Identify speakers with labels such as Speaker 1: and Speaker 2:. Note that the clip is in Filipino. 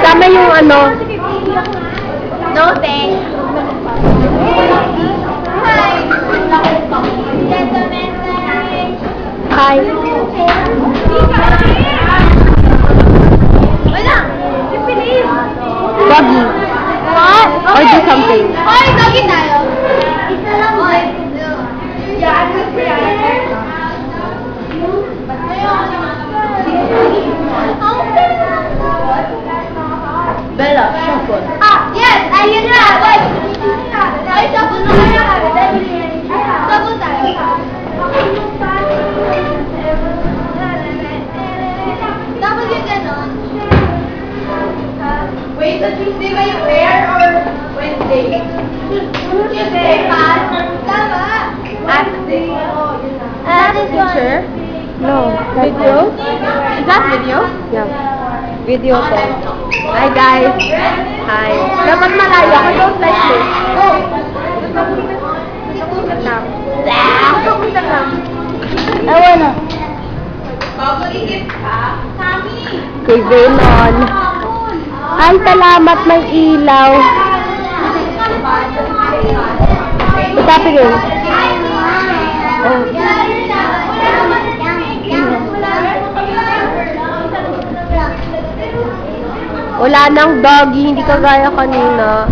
Speaker 1: Tama yung ano.
Speaker 2: No thanks.
Speaker 1: Hi.
Speaker 2: Wala. Pipilis.
Speaker 1: Doggy.
Speaker 2: What?
Speaker 1: Or do something.
Speaker 2: Oy, doggy tayo. Isa lang. Oy. Yeah, I'm good for
Speaker 1: Bella, shuffle.
Speaker 2: Yes, ayun na. Oy. Oy, shuffle na tayo. Shuffle tayo. Tapos yung ganon. Wait, so Tuesday ba yung fair or Wednesday? Tuesday. Tama.
Speaker 1: Tuesday.
Speaker 2: Picture?
Speaker 1: No. Video?
Speaker 2: Is that video?
Speaker 1: Yeah. Video to. Hi guys. Hi.
Speaker 2: Dapat malayo. I don't like this. Go.
Speaker 1: Ewan na. Kay Venon. Ay, salamat may ilaw. Itapi rin. Oh. Wala nang doggy, hindi kagaya kanina.